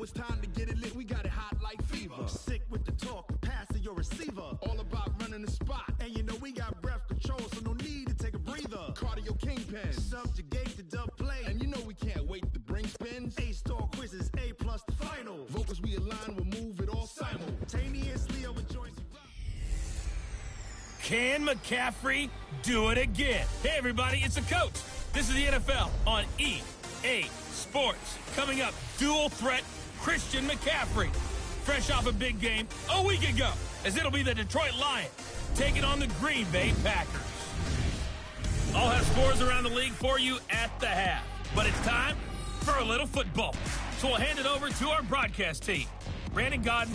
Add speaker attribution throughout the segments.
Speaker 1: it's time to get it lit, we got it hot like fever.
Speaker 2: Sick with the talk, pass to your receiver.
Speaker 1: All about running the spot.
Speaker 2: And you know we got breath control, so no need to take a breather.
Speaker 1: Cardio kingpin.
Speaker 2: Subjugate the dub play.
Speaker 1: And you know we can't wait to bring spins.
Speaker 2: A-star quizzes, A+ the final.
Speaker 1: Vocals we align, we'll move it all
Speaker 2: simultaneously over joints.
Speaker 3: Can McCaffrey do it again? Hey, everybody, it's the coach. This is the NFL on EA Sports. Coming up, dual threat Christian McCaffrey. Fresh off a big game a week ago, as it'll be the Detroit Lions taking on the Green Bay Packers. I'll have scores around the league for you at the half. But it's time for a little football. So we'll hand it over to our broadcast team, Brandon Godden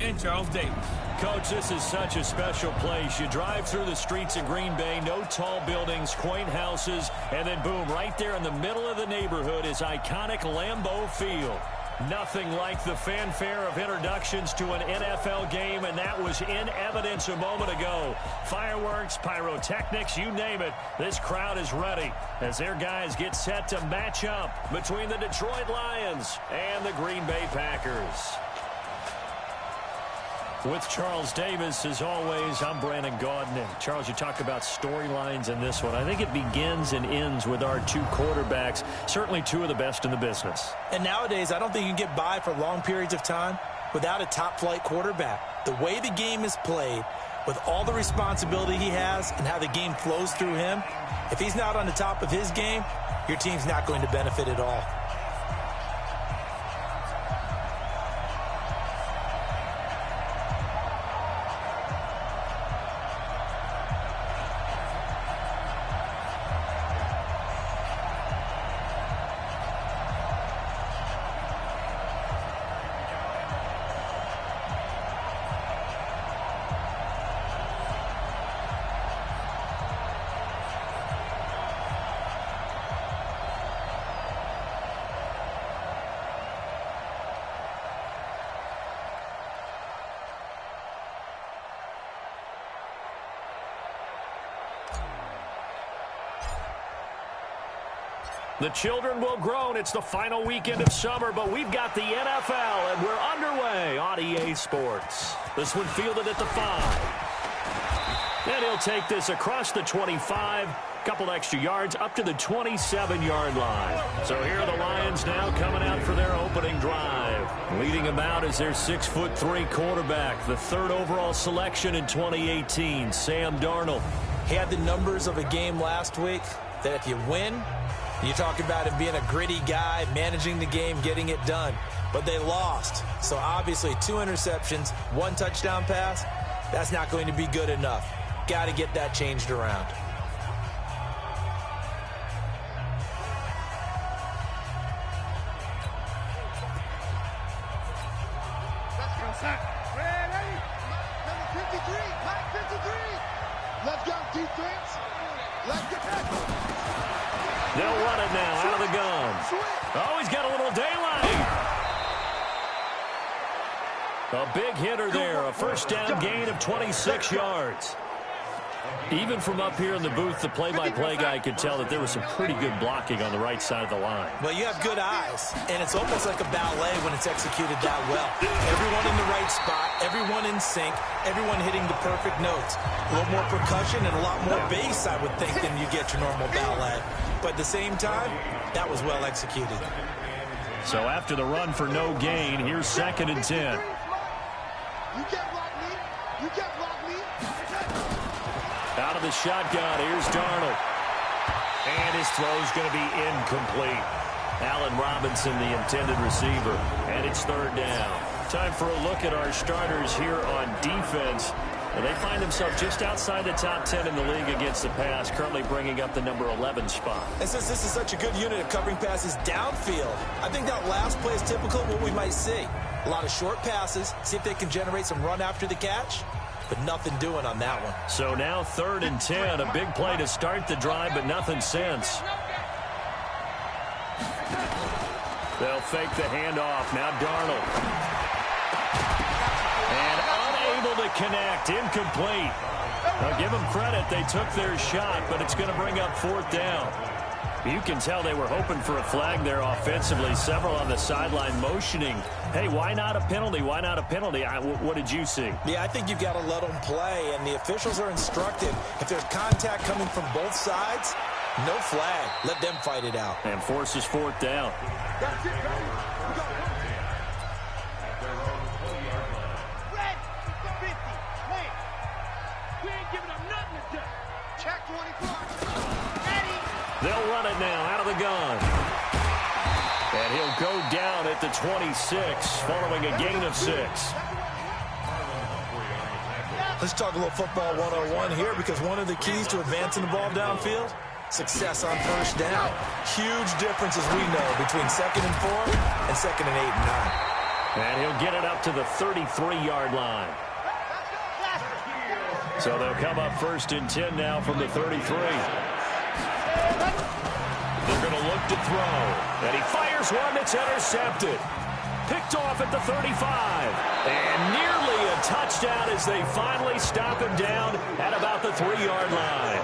Speaker 3: and Charles Davis.
Speaker 4: Coach, this is such a special place. You drive through the streets of Green Bay, no tall buildings, quaint houses, and then boom, right there in the middle of the neighborhood is iconic Lambeau Field. Nothing like the fanfare of introductions to an NFL game, and that was in evidence a moment ago. Fireworks, pyrotechnics, you name it. This crowd is ready as their guys get set to match up between the Detroit Lions and the Green Bay Packers. With Charles Davis, as always, I'm Brandon Gaudin. And Charles, you talk about storylines in this one. I think it begins and ends with our two quarterbacks, certainly two of the best in the business.
Speaker 5: And nowadays, I don't think you can get by for long periods of time without a top-flight quarterback. The way the game is played, with all the responsibility he has and how the game flows through him, if he's not on the top of his game, your team's not going to benefit at all.
Speaker 4: The children will groan. It's the final weekend of summer, but we've got the NFL, and we're underway on EA Sports. This one fielded at the 5. And he'll take this across the 25, couple extra yards, up to the 27-yard line. So here are the Lions now coming out for their opening drive. Leading them out is their 6'3" quarterback, the third overall selection in 2018, Sam Darnold.
Speaker 5: He had the numbers of a game last week that if you win, you talk about him being a gritty guy, managing the game, getting it done. But they lost. So obviously 2 interceptions, 1 touchdown pass, that's not going to be good enough. Got to get that changed around.
Speaker 6: Let's go, sir. Ready? Number 53, Mike 53. Let's go, defense. Let's get that.
Speaker 4: They'll run it now out of the gun. Oh, he's got a little daylight. A big hitter there, a first down gain of 26 yards. Even from up here in the booth, the play-by-play guy could tell that there was some pretty good blocking on the right side of the line.
Speaker 5: Well, you have good eyes, and it's almost like a ballet when it's executed that well. Everyone in the right spot, everyone in sync, everyone hitting the perfect notes. A little more percussion and a lot more bass, I would think, than you get your normal ballet. But at the same time, that was well executed.
Speaker 4: So after the run for no gain, here's 2nd and 10.
Speaker 6: You can't block me. You can't block me.
Speaker 4: Out of the shotgun, here's Darnold. And his throw's going to be incomplete. Allen Robinson, the intended receiver. And it's 3rd down. Time for a look at our starters here on defense. And they find themselves just outside the top 10 in the league against the pass, currently bringing up the number 11 spot.
Speaker 5: And since this is such a good unit of covering passes downfield, I think that last play is typical of what we might see. A lot of short passes, see if they can generate some run after the catch, but nothing doing on that one.
Speaker 4: So now 3rd and 10, a big play to start the drive, but nothing since. They'll fake the handoff. Now Darnold. And unable to connect. Incomplete. Now give them credit. They took their shot, but it's going to bring up 4th down. You can tell they were hoping for a flag there offensively. Several on the sideline motioning, hey, why not a penalty? Why not a penalty? What did you see?
Speaker 5: Yeah, I think you've got to let them play, and the officials are instructed. If there's contact coming from both sides, no flag. Let them fight it out.
Speaker 4: And forces fourth down.
Speaker 6: That's it, baby. We got one. Red, 50. Wait. We ain't giving them nothing to do. Check 24. Ready.
Speaker 4: They'll run it now out of the gun. And he'll go down at the 26, following a gain of 6.
Speaker 5: Let's talk a little football 101 here, because one of the keys to advancing the ball downfield, success on first down. Huge difference, as we know, between 2nd and 4 and 2nd and 8 and 9.
Speaker 4: And he'll get it up to the 33-yard line. So they'll come up 1st and 10 now from the 33. They're going to look to throw. And he fires one that's intercepted. Picked off at the 35. And nearly a touchdown as they finally stop him down at about the 3-yard line.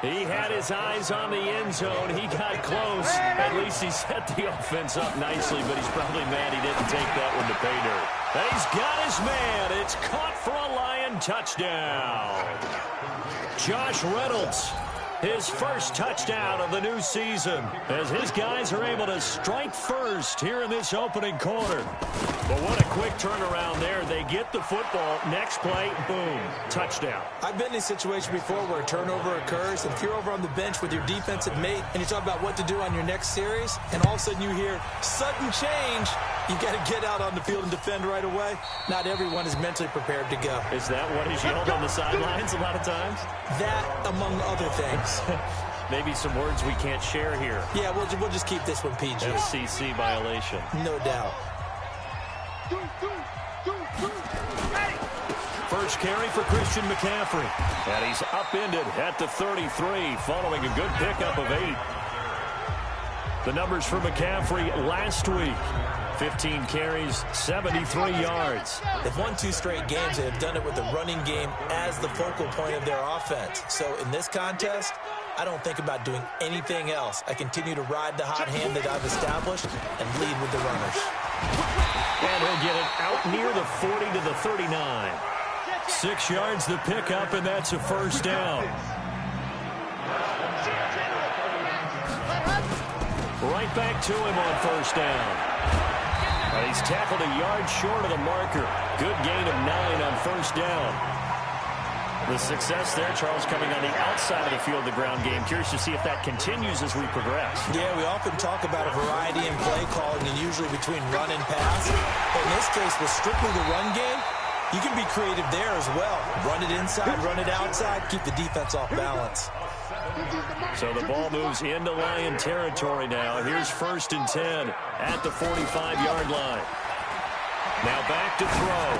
Speaker 4: He had his eyes on the end zone. He got close. At least he set the offense up nicely, but he's probably mad he didn't take that one to pay dirt. And he's got his man. It's caught for a Lion touchdown. Josh Reynolds, his first touchdown of the new season, as his guys are able to strike first here in this opening quarter. But what a quick turnaround there. They get the football. Next play, boom, touchdown.
Speaker 5: I've been in a situation before where a turnover occurs, and if you're over on the bench with your defensive mate and you talk about what to do on your next series, and all of a sudden you hear sudden change, you've got to get out on the field and defend right away. Not everyone is mentally prepared to go.
Speaker 4: Is that what is yelled on the sidelines a lot of times?
Speaker 5: That, among other things.
Speaker 4: Maybe some words we can't share here.
Speaker 5: Yeah, we'll just keep this one PG.
Speaker 4: FCC violation.
Speaker 5: No doubt.
Speaker 4: First carry for Christian McCaffrey. And he's upended at the 33, following a good pickup of 8. The numbers for McCaffrey last week: 15 carries, 73 yards.
Speaker 5: They've won 2 straight games and have done it with the running game as the focal point of their offense. So in this contest, I don't think about doing anything else. I continue to ride the hot hand that I've established and lead with the runners.
Speaker 4: And he'll get it out near the 40 to the 39. 6 yards the pickup, and that's a first down. Right back to him on first down. And he's tackled a yard short of the marker. Good gain of 9 on first down. The success there, Charles, coming on the outside of the field, the ground game. Curious to see if that continues as we progress.
Speaker 5: Yeah, we often talk about a variety in play calling, and usually between run and pass. But in this case, with strictly the run game, you can be creative there as well. Run it inside, run it outside, keep the defense off balance.
Speaker 4: So the ball moves into Lion territory now. Here's 1st and 10 at the 45-yard line. Now back to throw.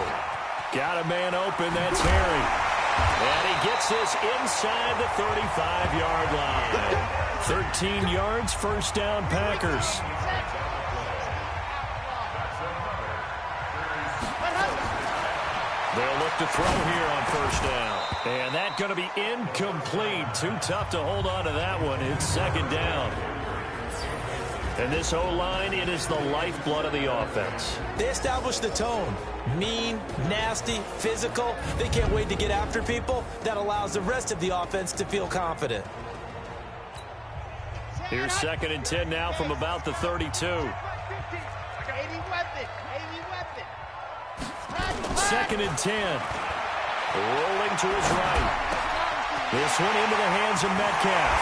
Speaker 4: Got a man open. That's Harry. And he gets this inside the 35-yard line. 13 yards, first down, Packers. They'll look to throw here on first down. And that's going to be incomplete. Too tough to hold on to that one. It's 2nd down. And this O-line, it is the lifeblood of the offense.
Speaker 5: They establish the tone. Mean, nasty, physical. They can't wait to get after people. That allows the rest of the offense to feel confident.
Speaker 4: Here's 2nd and 10 now from about the 32. 2nd and 10. Rolling to his right. This one into the hands of Metcalf.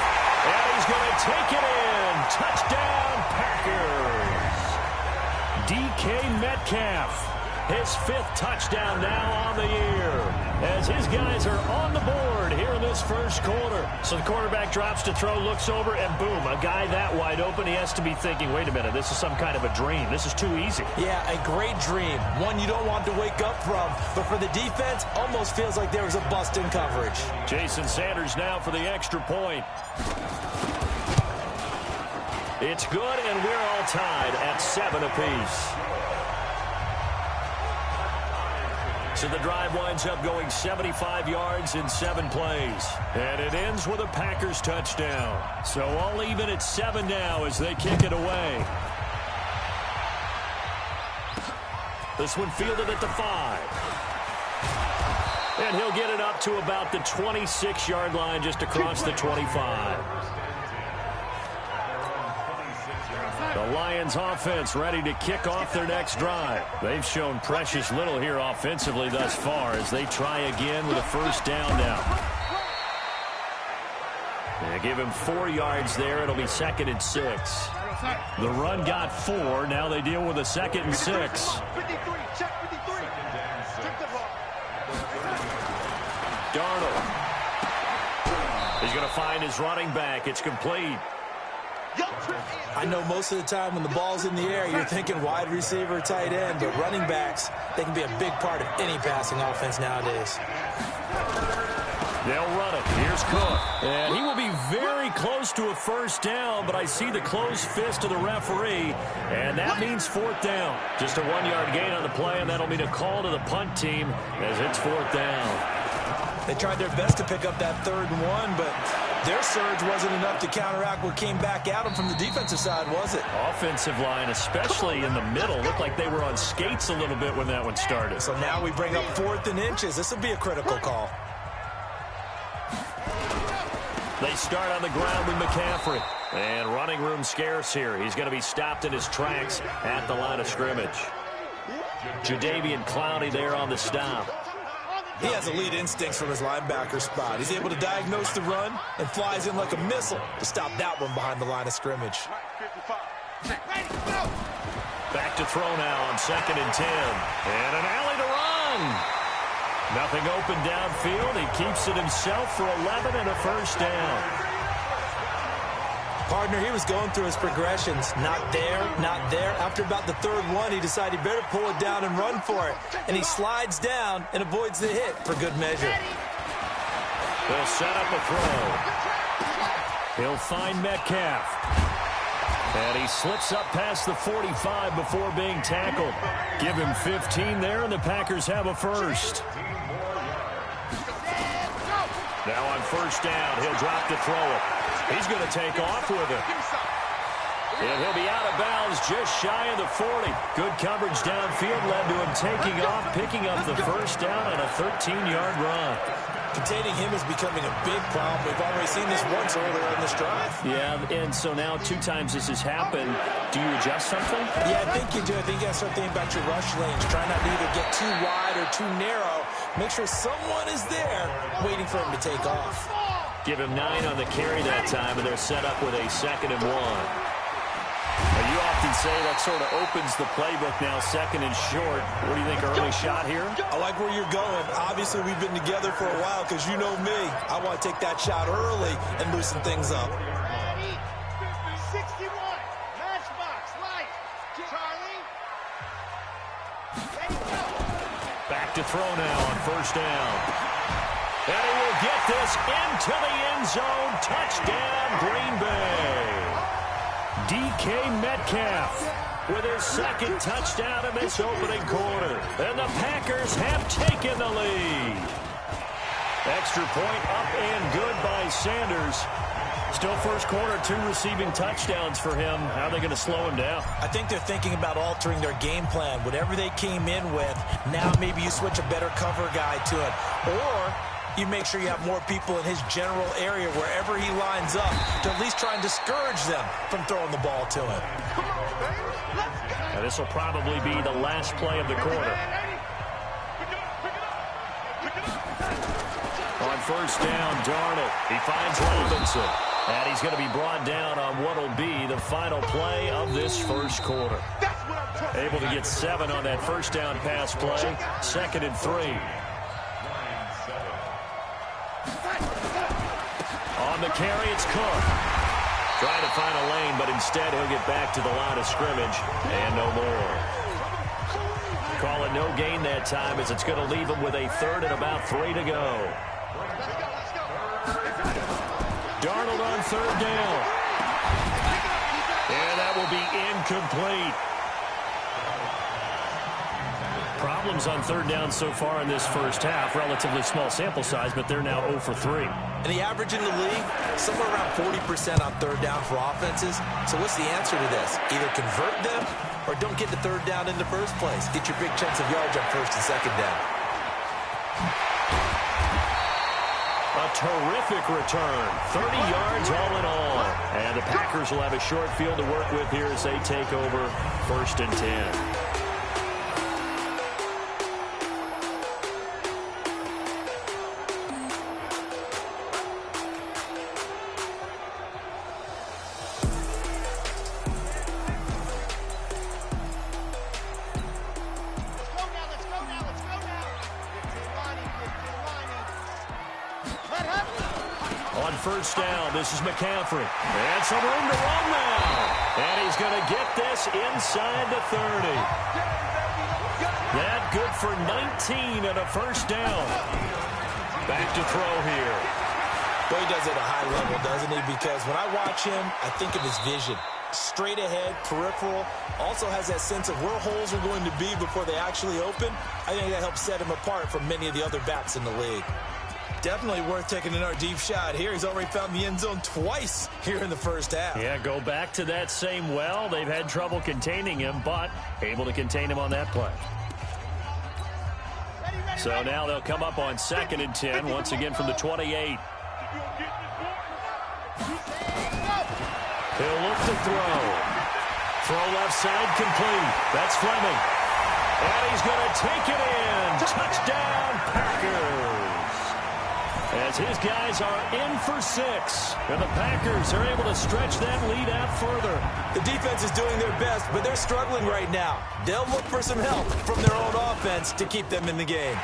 Speaker 4: And he's going to take it in. Touchdown, Packers. DK Metcalf. His 5th touchdown now on the year, as his guys are on the board here in this first quarter. So the quarterback drops to throw, looks over, and boom, a guy that wide open. He has to be thinking, wait a minute, this is some kind of a dream. This is too easy.
Speaker 5: Yeah, a great dream. One you don't want to wake up from. But for the defense, almost feels like there was a bust in coverage.
Speaker 4: Jason Sanders now for the extra point. It's good, and we're all tied at 7 apiece. So the drive winds up going 75 yards in 7 plays. And it ends with a Packers touchdown. So all even at 7 now as they kick it away. This one fielded at the 5. And he'll get it up to about the 26-yard line just across the 25. The Lions offense ready to kick off their next drive. They've shown precious little here offensively thus far as they try again with a first down now. They give him 4 yards there. It'll be 2nd and 6. The run got 4. Now they deal with a 2nd and 6. Darnold. He's going to find his running back. It's complete.
Speaker 5: I know most of the time when the ball's in the air, you're thinking wide receiver, tight end, but running backs, they can be a big part of any passing offense nowadays.
Speaker 4: They'll run it. Here's Cook. And he will be very close to a first down, but I see the closed fist of the referee, and that means 4th down. Just a 1-yard gain on the play, and that'll mean a call to the punt team as it's 4th down.
Speaker 5: They tried their best to pick up that 3rd and 1, but their surge wasn't enough to counteract what came back at them from the defensive side, was it?
Speaker 4: Offensive line, especially in the middle, looked like they were on skates a little bit when that one started.
Speaker 5: So now we bring up 4th and inches. This will be a critical call.
Speaker 4: They start on the ground with McCaffrey. And running room scarce here. He's going to be stopped in his tracks at the line of scrimmage. Jadeveon Clowney there on the stop.
Speaker 5: He has elite instincts from his linebacker spot. He's able to diagnose the run and flies in like a missile to stop that one behind the line of scrimmage.
Speaker 4: Back to throw now on 2nd and 10. And an alley to run. Nothing open downfield. He keeps it himself for 11 and a first down.
Speaker 5: Partner, he was going through his progressions. Not there, not there. After about the 3rd one, he decided he better pull it down and run for it. And he slides down and avoids the hit for good measure.
Speaker 4: They'll set up a throw. He'll find Metcalf. And he slips up past the 45 before being tackled. Give him 15 there, and the Packers have a first. Now on first down, he'll drop to throw it. He's going to take off with it. And he'll be out of bounds just shy of the 40. Good coverage downfield led to him taking off, picking up the first down on a 13-yard run.
Speaker 5: Containing him is becoming a big problem. We've already seen this once earlier in this drive.
Speaker 4: Yeah, and so now 2 times this has happened. Do you adjust something?
Speaker 5: Yeah, I think you do. I think you got to start thinking about your rush lanes. Try not to either get too wide or too narrow. Make sure someone is there waiting for him to take off.
Speaker 4: Give him 9 on the carry that time, and they're set up with a 2nd and 1. Now, you often say that sort of opens the playbook now, 2nd and short. What do you think, early shot here?
Speaker 5: I like where you're going. Obviously, we've been together for a while because you know me. I want to take that shot early and loosen things up.
Speaker 6: 61, matchbox, light, Charlie.
Speaker 4: Back to throw now on first down. And he will get this into the end zone. Touchdown, Green Bay. DK Metcalf with his 2nd touchdown in this opening quarter. And the Packers have taken the lead. Extra point up and good by Sanders. Still first quarter, 2 receiving touchdowns for him. How are they going to slow him down?
Speaker 5: I think they're thinking about altering their game plan. Whatever they came in with, now maybe you switch a better cover guy to it. Or you make sure you have more people in his general area wherever he lines up to at least try and discourage them from throwing the ball to him.
Speaker 4: Now this will probably be the last play of the quarter. On first down, Darnold. He finds Robinson. And he's going to be brought down on what will be the final play of this first quarter. Able to get 7 on that first down pass play. 2nd and 3. On the carry, it's Cook. Trying to find a lane, but instead he'll get back to the line of scrimmage and no more. Call it no gain that time as it's going to leave him with a 3rd and about 3 to go. Darnold on 3rd down. And that will be incomplete. problems on third down so far in this first half. Relatively small sample size, but they're now 0 for 3.
Speaker 5: And the average in the league, somewhere around 40% on third down for offenses. So what's the answer to this? Either convert them or don't get the third down in the first place. Get your big chunks of yards on first and second down.
Speaker 4: A terrific return. 30 yards all in all. And the Packers will have a short field to work with here as they take over first and 10. On first down, this is McCaffrey. And some room to run now. And he's going to get this inside the 30. That good for 19 and a first down. Back to throw here.
Speaker 5: Well, he does it at a high level, doesn't he? Because when I watch him, I think of his vision. Straight ahead, peripheral. Also has that sense of where holes are going to be before they actually open. I think that helps set him apart from many of the other backs in the league. Definitely worth taking another deep shot here. He's already found the end zone twice here in the first half.
Speaker 4: Yeah, go back to that same well. They've had trouble containing him, but able to contain him on that play. So now they'll come up on second and 10, once again from the 28. He'll look to throw. Throw left side complete. That's Fleming. And he's going to take it in. Touchdown, Packers. As his guys are in for 6. And the Packers are able to stretch that lead out further.
Speaker 5: The defense is doing their best, but they're struggling right now. They'll look for some help from their own offense to keep them in the game.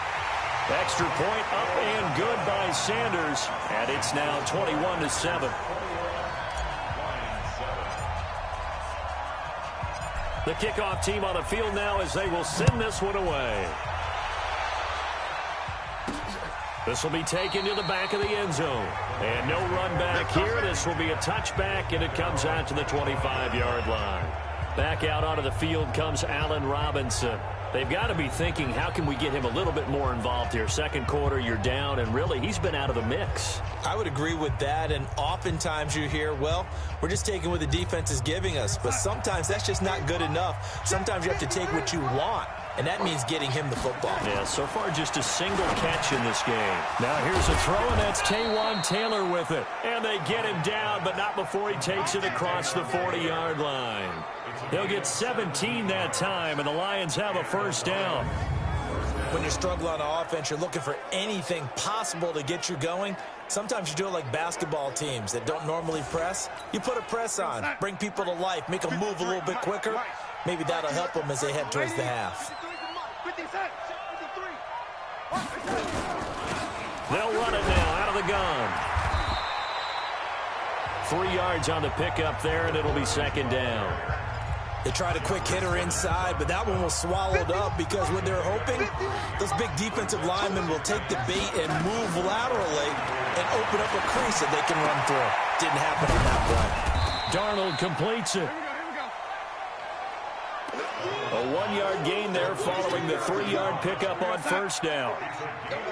Speaker 4: Extra point up and good by Sanders. And it's now 21-7. The kickoff team on the field now as they will send this one away. This will be taken to the back of the end zone. And no run back here. This will be a touchback, and it comes out to the 25-yard line. Back out onto the field comes Allen Robinson. They've got to be thinking, how can we get him a little bit more involved here? Second quarter, you're down, and really, he's been out of the mix.
Speaker 5: I would agree with that, and oftentimes you hear, well, we're just taking what the defense is giving us, but sometimes that's just not good enough. Sometimes you have to take what you want, and that means getting him the football.
Speaker 4: Yeah, so far just a single catch in this game. Now here's a throw, and that's Taywan Taylor with it. And they get him down, but not before he takes it across the 40-yard line. They'll get 17 that time, and the Lions have a first down.
Speaker 5: When you're struggling on offense, you're looking for anything possible to get you going. Sometimes you do it like basketball teams that don't normally press. You put a press on, bring people to life, make them move a little bit quicker. Maybe that'll help them as they head towards the half.
Speaker 4: They'll run it now out of the gun. 3 yards on the pickup there, and it'll be second down.
Speaker 5: They tried a quick hitter inside, but that one was swallowed up because what they're hoping, those big defensive linemen will take the bait and move laterally and open up a crease that they can run through. Didn't happen on that play.
Speaker 4: Darnold completes it. A 1-yard gain there following the 3-yard pickup on first down.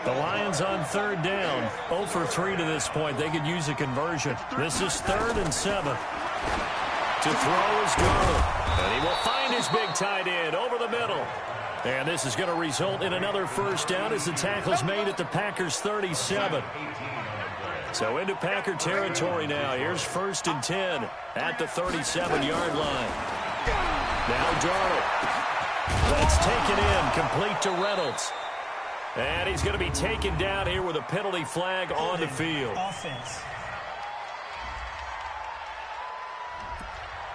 Speaker 4: The Lions on third down. 0 for 3 to this point. They could use a conversion. This is 3rd and 7. To throw is Darnold. And he will find his big tight end over the middle. And this is going to result in another first down as the tackle's made at the Packers' 37. So into Packer territory now. Here's 1st and 10 at the 37-yard line. Now Darnold. That's taken in, complete to Reynolds. And he's going to be taken down here with a penalty flag on the field.
Speaker 7: Offense.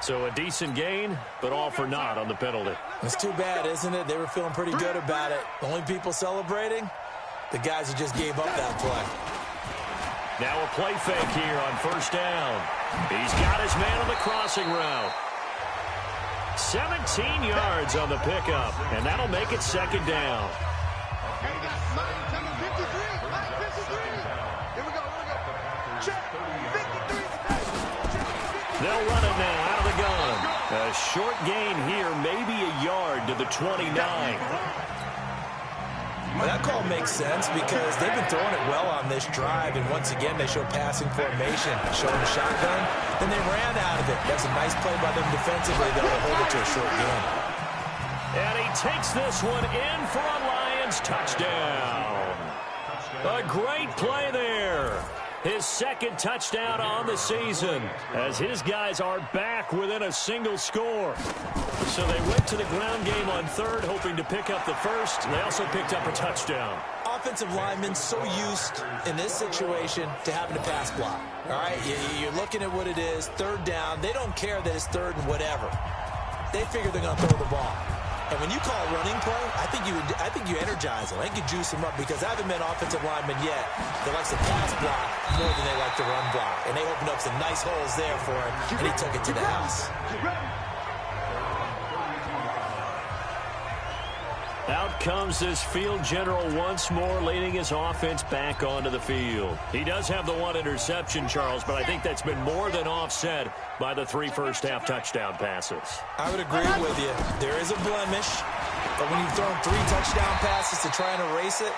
Speaker 4: So a decent gain, but all for naught on the penalty.
Speaker 5: It's too bad, isn't it? They were feeling pretty good about it. The only people celebrating, the guys who just gave up that play.
Speaker 4: Now a play fake here on first down. He's got his man on the crossing route. 17 yards on the pickup, and that'll make it second down. They'll run it now out of the gun. A short gain here, maybe a yard to the 29.
Speaker 5: Well, that call makes sense because they've been throwing it well on this drive, and once again they show passing formation, showing the shotgun. Then they ran out of it. That's a nice play by them defensively, though, to hold it to a short game.
Speaker 4: And he takes this one in for a Lions touchdown. A great play there. His second touchdown on the season as his guys are back within a single score. So they went to the ground game on third, hoping to pick up the first. They also picked up a touchdown.
Speaker 5: Offensive linemen so used in this situation to having to pass block. All right, you're looking at what it is, third down. They don't care that it's third and whatever. They figure they're going to throw the ball. And when you call a running play, I think you energize them. I think you juice them up because I haven't met offensive linemen yet that likes to pass block more than they like to run block. And they opened up some nice holes there for him, and he took it to the house.
Speaker 4: Out comes this field general once more, leading his offense back onto the field. He does have the one interception, Charles, but I think that's been more than offset by the 3 first-half touchdown passes.
Speaker 5: I would agree with you. There is a blemish, but when you've thrown 3 touchdown passes to try and erase it,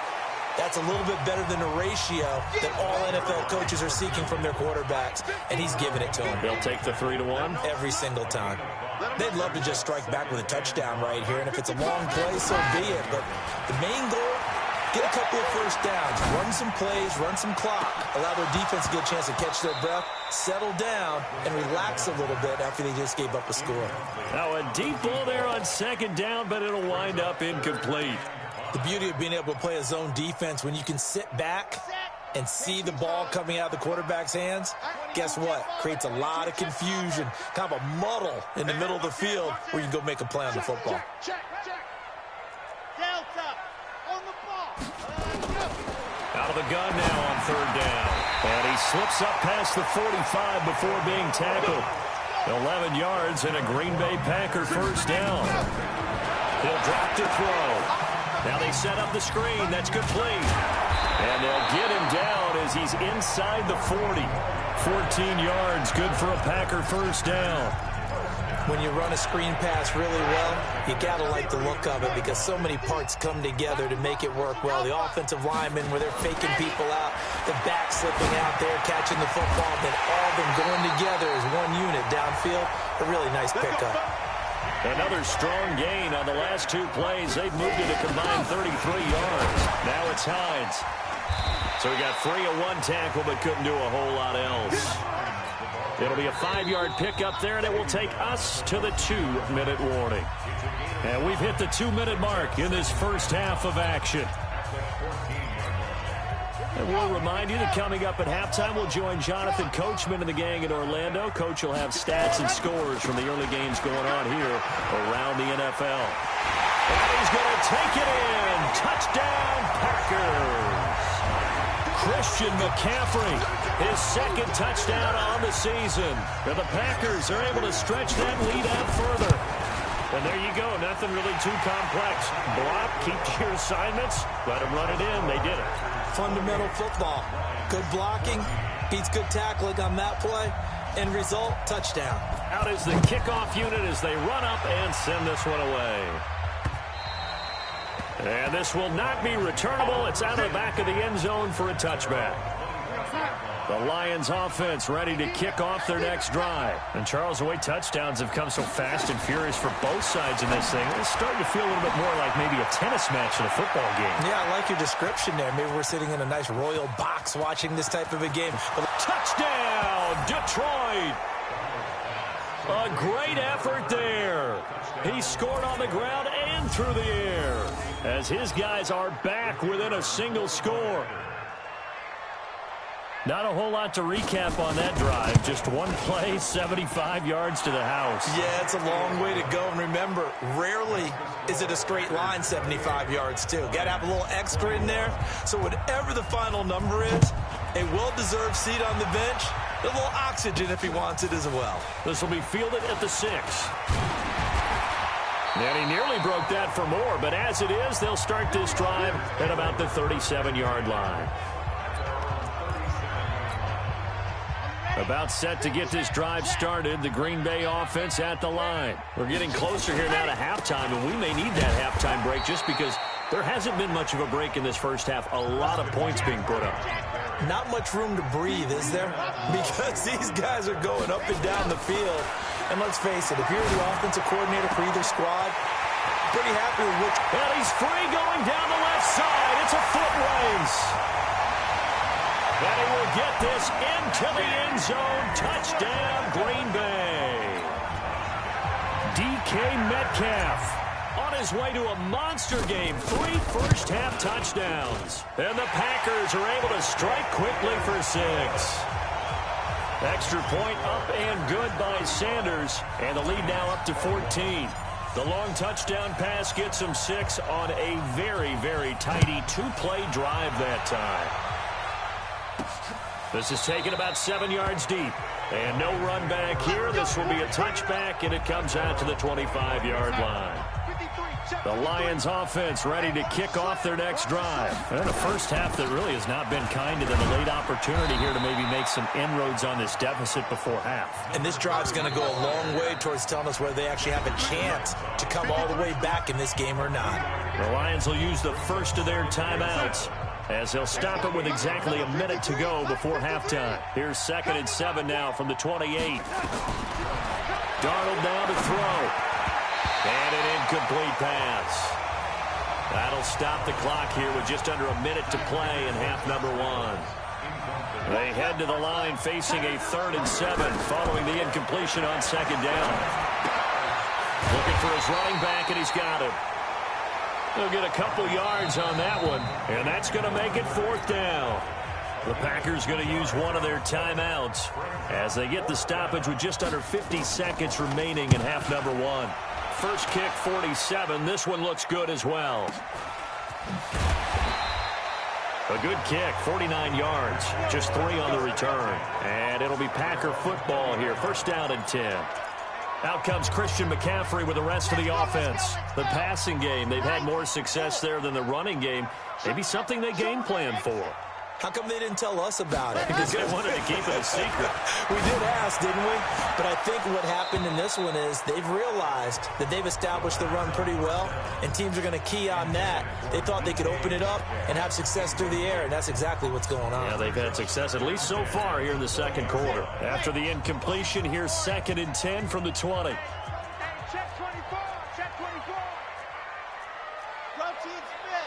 Speaker 5: that's a little bit better than the ratio that all NFL coaches are seeking from their quarterbacks, and he's giving it to them.
Speaker 4: They'll take the 3-1?
Speaker 5: Every single time. They'd love to just strike back with a touchdown right here, and if it's a long play, so be it. But the main goal, get a couple of first downs, run some plays, run some clock, allow their defense to get a chance to catch their breath, settle down, and relax a little bit after they just gave up a score.
Speaker 4: Now a deep ball there on second down, but it'll wind up incomplete.
Speaker 5: The beauty of being able to play a zone defense when you can sit back and see the ball coming out of the quarterback's hands, guess what? Creates a lot of confusion, kind of a muddle in the middle of the field where you can go make a play on the football.
Speaker 4: Out of the gun now on third down. And he slips up past the 45 before being tackled. 11 yards and a Green Bay Packer first down. He'll drop to throw. Now they set up the screen. That's complete. And they'll get him down as he's inside the 40. 14 yards, good for a Packer first down.
Speaker 5: When you run a screen pass really well, you got to like the look of it because so many parts come together to make it work well. The offensive linemen, where they're faking people out, the back slipping out there, catching the football, then all of them going together as one unit downfield. A really nice pickup.
Speaker 4: Another strong gain on the last 2 plays. They've moved it a combined 33 yards. Now it's Hines. So he got 3 of 1 tackle, but couldn't do a whole lot else. It'll be a 5-yard pickup there, and it will take us to the 2-minute warning. And we've hit the 2-minute mark in this first half of action. And we'll remind you that coming up at halftime, we'll join Jonathan Coachman and the gang in Orlando. Coach will have stats and scores from the early games going on here around the NFL. And he's going to take it in. Touchdown, Packers. Christian McCaffrey, his second touchdown on the season. And the Packers are able to stretch that lead out further. And there you go, nothing really too complex. Block, keep to your assignments, let them run it in. They did it.
Speaker 5: Fundamental football. Good blocking, beats good tackling on that play. End result, touchdown.
Speaker 4: Out is the kickoff unit as they run up and send this one away. And this will not be returnable. It's out of the back of the end zone for a touchback. The Lions offense ready to kick off their next drive. And Charles, the way touchdowns have come so fast and furious for both sides in this thing, it's starting to feel a little bit more like maybe a tennis match in a football game.
Speaker 5: Yeah, I like your description there. Maybe we're sitting in a nice royal box watching this type of a game.
Speaker 4: Touchdown, Detroit! A great effort there. He scored on the ground and through the air as his guys are back within a single score. Not a whole lot to recap on that drive. Just one play, 75 yards to the house.
Speaker 5: Yeah, it's a long way to go. And remember, rarely is it a straight line 75 yards, too. Got to have a little extra in there. So whatever the final number is, a well-deserved seat on the bench, a little oxygen if he wants it as well.
Speaker 4: This will be fielded at the 6. And he nearly broke that for more, but as it is, they'll start this drive at about the 37-yard line. About set to get this drive started, the Green Bay offense at the line. We're getting closer here now to halftime, and we may need that halftime break just because There hasn't been much of a break in this first half. A lot of points being put up.
Speaker 5: Not much room to breathe, is there? Because these guys are going up and down the field. And let's face it, if you're the offensive coordinator for either squad, pretty happy with which.
Speaker 4: And he's free going down the left side. It's a foot race. And he will get this into the end zone. Touchdown, Green Bay. DK Metcalf on his way to a monster game. 3 first-half touchdowns. And the Packers are able to strike quickly for 6. Extra point up and good by Sanders. And the lead now up to 14. The long touchdown pass gets him 6 on a very, very tidy 2-play drive that time. This is taken about 7 yards deep. And no run back here. This will be a touchback, and it comes out to the 25-yard line. The Lions offense ready to kick off their next drive. And a first half that really has not been kind to them. A late opportunity here to maybe make some inroads on this deficit before half.
Speaker 5: And this drive's going to go a long way towards telling us whether they actually have a chance to come all the way back in this game or not.
Speaker 4: The Lions will use the first of their timeouts, as they'll stop it with exactly a minute to go before halftime. Here's 2nd and 7 now from the 28. Darnold now to throw. And an incomplete pass. That'll stop the clock here with just under a minute to play in half number 1. They head to the line facing a 3rd and 7 following the incompletion on 2nd down. Looking for his running back, and he's got him. They'll get a couple yards on that one, and that's going to make it 4th down. The Packers going to use one of their timeouts as they get the stoppage with just under 50 seconds remaining in half number 1. First kick, 47. This one looks good as well. A good kick, 49 yards. Just 3 on the return. And it'll be Packer football here. 1st down and 10. Out comes Christian McCaffrey with the rest of the offense. The passing game, they've had more success there than the running game. Maybe something they game plan for.
Speaker 5: How come they didn't tell us about it?
Speaker 4: Because they wanted to keep it a secret.
Speaker 5: We did ask, didn't we? But I think what happened in this one is they've realized that they've established the run pretty well, and teams are going to key on that. They thought they could open it up and have success through the air, and that's exactly what's going on.
Speaker 4: Yeah, they've had success, at least so far, here in the 2nd quarter. After the incompletion, here's 2nd and 10 from the 20.
Speaker 6: Check 24, check 24. Protein spit.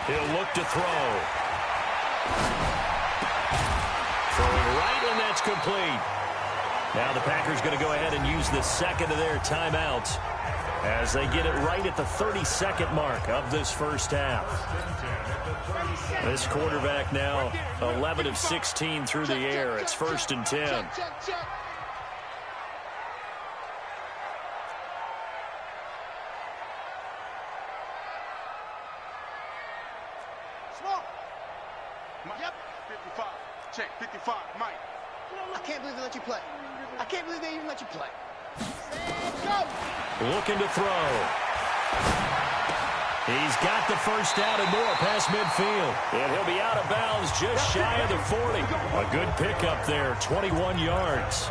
Speaker 4: He'll look to throw. Throwing right, and that's complete. Now the Packers going to go ahead and use the 2nd of their timeouts as they get it right at the 32nd mark of this first half. This quarterback now 11 of 16 through the air. It's 1st and 10.
Speaker 6: Yep. 55. Check 55. Mike. I can't believe they let you play. I can't believe they even let you play. Go.
Speaker 4: Looking to throw. He's got the first down and more past midfield. And he'll be out of bounds just shy of the 40. A good pickup there, 21 yards.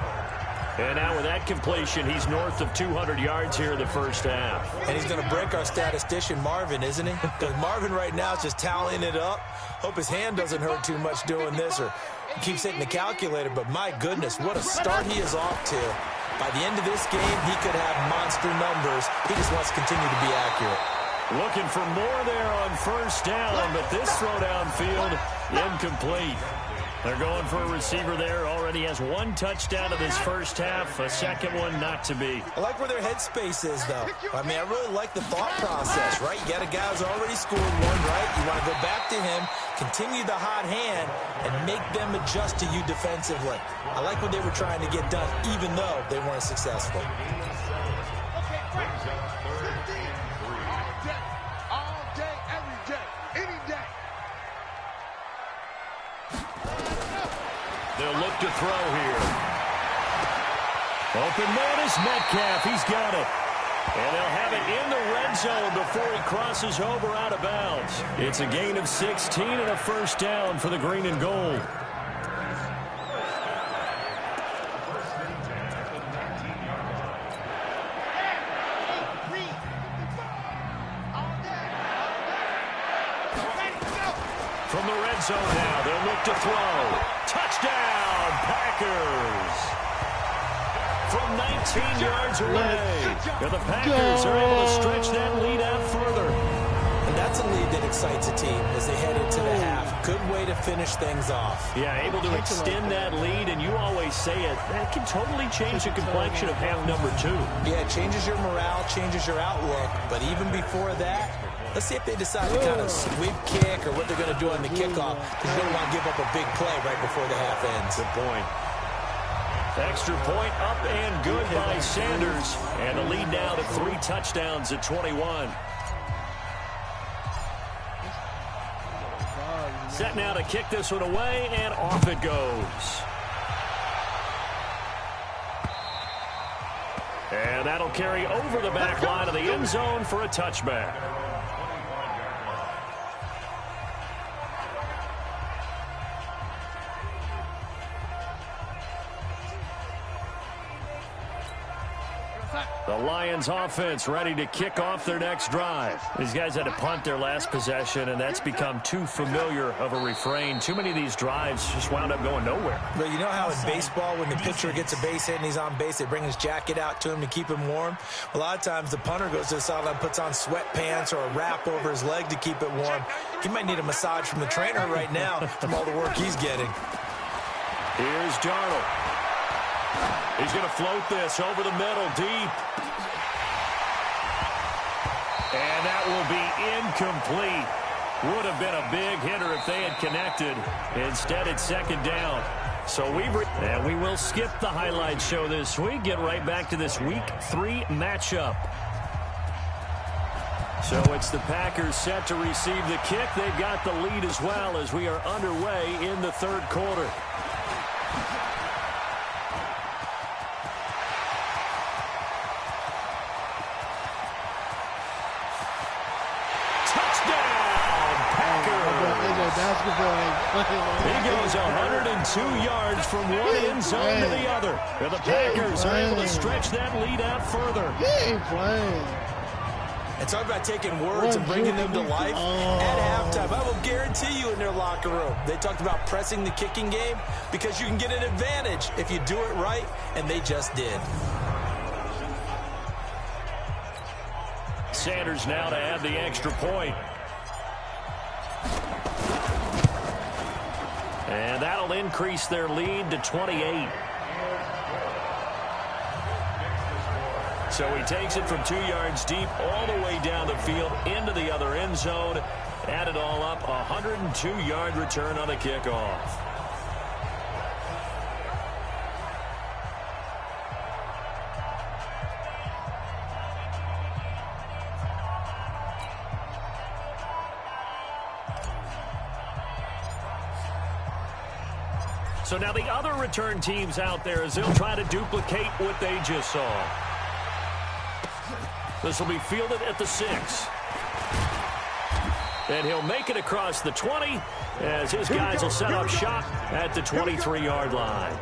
Speaker 4: And now with that completion, he's north of 200 yards here in the first half.
Speaker 5: And he's going to break our statistician, Marvin, isn't he? Because Marvin right now is just tallying it up. Hope his hand doesn't hurt too much doing this, or he keeps hitting the calculator. But my goodness, what a start he is off to. By the end of this game, he could have monster numbers. He just wants to continue to be accurate.
Speaker 4: Looking for more there on 1st down, but this throw downfield, incomplete. They're going for a receiver there. Already has 1 touchdown in this first half. A 2nd one not to be.
Speaker 5: I like where their headspace is, though. I mean, I really like the thought process, right? You got a guy who's already scored one, right? You want to go back to him, continue the hot hand, and make them adjust to you defensively. I like what they were trying to get done, even though they weren't successful.
Speaker 6: All day, every day, any day.
Speaker 4: They'll look to throw here. Open man is Metcalf. He's got it. And they'll have it in the red zone before he crosses over out of bounds. It's a gain of 16 and a 1st down for the green and gold. From the red zone now, they'll look to throw. Touchdown, Packers! From 19 yards away. And the Packers are able to stretch that lead out further.
Speaker 5: And that's a lead that excites a team as they head into the half. Good way to finish things off.
Speaker 4: Yeah, able to extend that lead, and you always say it, that can totally change the complexion of half number 2.
Speaker 5: Yeah, it changes your morale, changes your outlook, but even before that, let's see if they decide to kind of sweep kick or what they're going to do on the kickoff, because you don't want to give up a big play right before the half ends.
Speaker 4: Good point. Extra point up and good by Sanders, and the lead now to 3 touchdowns at 21. Set now to kick this one away, and off it goes. And that'll carry over the back line of the end zone for a touchback. The Lions offense ready to kick off their next drive. These guys had to punt their last possession, and that's become too familiar of a refrain. Too many of these drives just wound up going nowhere.
Speaker 5: But you know how in baseball, when the pitcher gets a base hit and he's on base, they bring his jacket out to him to keep him warm? A lot of times the punter goes to the sideline, puts on sweatpants or a wrap over his leg to keep it warm. He might need a massage from the trainer right now from all the work he's getting.
Speaker 4: Here's Darnold. He's going to float this over the middle, deep. And that will be incomplete. Would have been a big hitter if they had connected. Instead, it's second down. So we will skip the highlight show this week. Get right back to this Week 3 matchup. So it's the Packers set to receive the kick. They've got the lead as well as we are underway in the third quarter. He goes 102 yards from one end zone to the other. And the Packers are able to stretch that lead out further.
Speaker 6: He ain't playing.
Speaker 5: And talk about taking words and bringing them to life. At halftime, I will guarantee you in their locker room, they talked about pressing the kicking game because you can get an advantage if you do it right, and they just did.
Speaker 4: Sanders now to add the extra point. And that'll increase their lead to 28. So he takes it from 2 yards deep all the way down the field into the other end zone. Add it all up, 102-yard return on the kickoff. So now the other return teams out there as they'll try to duplicate what they just saw. This will be fielded at the 6. And he'll make it across the 20 as his guys will set up shop at the 23-yard line.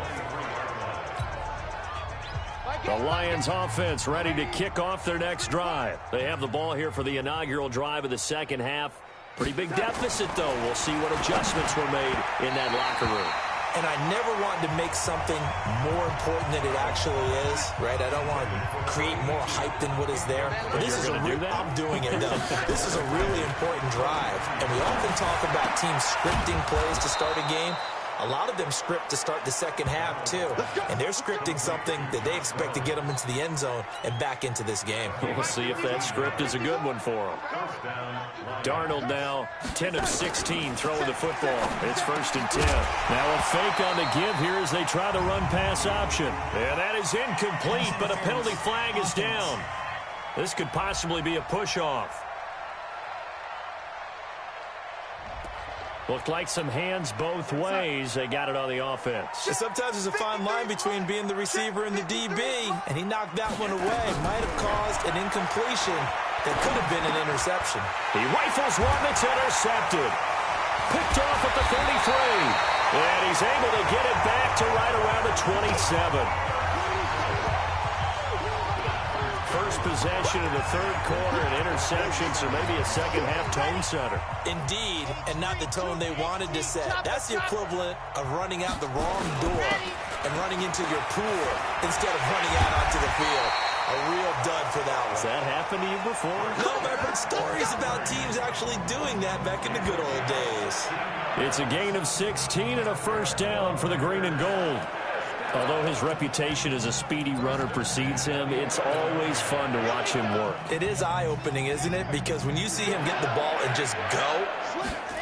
Speaker 4: The Lions offense ready to kick off their next drive. They have the ball here for the inaugural drive of the second half. Pretty big deficit, though. We'll see what adjustments were made in that locker room.
Speaker 5: And I never wanted to make something more important than it actually is, right? I don't want to create more hype than what is there. But this is I'm doing it, though. This is a really important drive. And we often talk about teams scripting plays to start a game. A lot of them script to start the second half, too. And they're scripting something that they expect to get them into the end zone and back into this game.
Speaker 4: We'll see if that script is a good one for them. Darnold now 10 of 16 throwing the football. It's 1st and 10. Now a fake on the give here as they try the run-pass option. And that is incomplete, but a penalty flag is down. This could possibly be a push-off. Looked like some hands both ways. They got it on the offense.
Speaker 5: Sometimes there's a fine line between being the receiver and the DB, and he knocked that one away. Might have caused an incompletion that could have been an interception.
Speaker 4: He rifles one that's intercepted. Picked off at the 33. And he's able to get it back to right around the 27. first possession of the third quarter, an interception, so maybe a second-half tone setter.
Speaker 5: Indeed, and not the tone they wanted to set. That's the equivalent of running out the wrong door and running into your pool instead of running out onto the field. A real dud for that one.
Speaker 4: Has that happened to you before?
Speaker 5: No, but I've heard stories about teams actually doing that back in the good old days.
Speaker 4: It's a gain of 16 and a first down for the green and gold. Although his reputation as a speedy runner precedes him, it's always fun to watch him work.
Speaker 5: It is eye-opening, isn't it? Because when you see him get the ball and just go,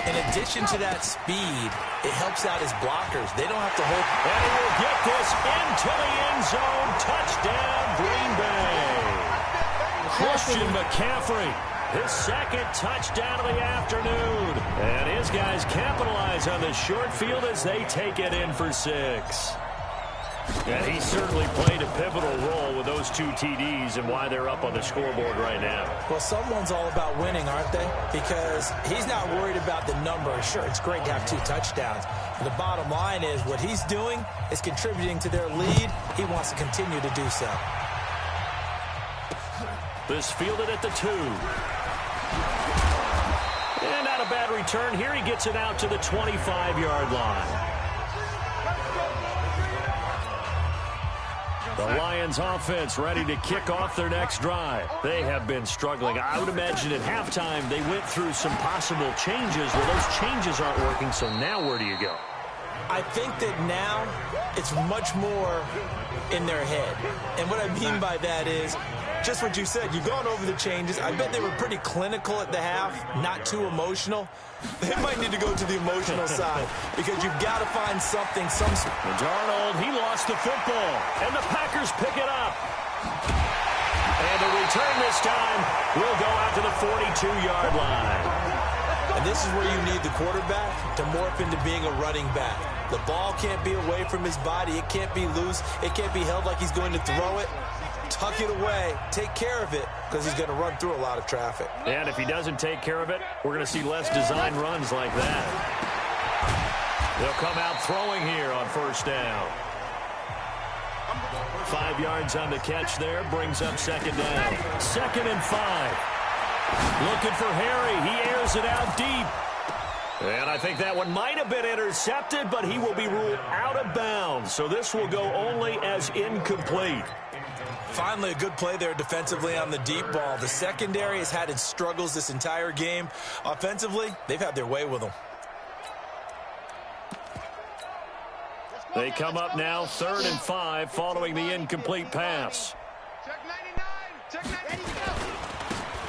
Speaker 5: in addition to that speed, it helps out his blockers. They don't have to hold.
Speaker 4: And he will get this into the end zone. Touchdown, Green Bay. Christian McCaffrey, his second touchdown of the afternoon. And his guys capitalize on the short field as they take it in for 6. And he certainly played a pivotal role with those 2 TDs and why they're up on the scoreboard right now.
Speaker 5: Well, someone's all about winning, aren't they? Because he's not worried about the number. Sure, it's great to have 2 touchdowns. But the bottom line is what he's doing is contributing to their lead. He wants to continue to do so.
Speaker 4: This fielded at the 2. And not a bad return here. He gets it out to the 25-yard line. The Lions offense ready to kick off their next drive. They have been struggling. I would imagine at halftime they went through some possible changes. Well, those changes aren't working, so now where do you go?
Speaker 5: I think that now it's much more in their head. And what I mean by that is just what you said. You've gone over the changes. I bet they were pretty clinical at the half, not too emotional. They might need to go to the emotional side because you've got to find something.
Speaker 4: Darnold, he lost the football, and the Packers pick it up. And the return this time will go out to the 42-yard line.
Speaker 5: And this is where you need the quarterback to morph into being a running back. The ball can't be away from his body. It can't be loose. It can't be held like he's going to throw it. Tuck it away. Take care of it because he's going to run through a lot of traffic.
Speaker 4: And if he doesn't take care of it, we're going to see less design runs like that. They'll come out throwing here on first down. 5 yards on the catch there. Brings up second down. 2nd and 5. Looking for Harry. He airs it out deep. And I think that one might have been intercepted, but he will be ruled out of bounds. So this will go only as incomplete.
Speaker 5: Finally, a good play there defensively on the deep ball. The secondary has had its struggles this entire game. Offensively, they've had their way with them.
Speaker 4: They come up now 3rd and 5 following the incomplete pass.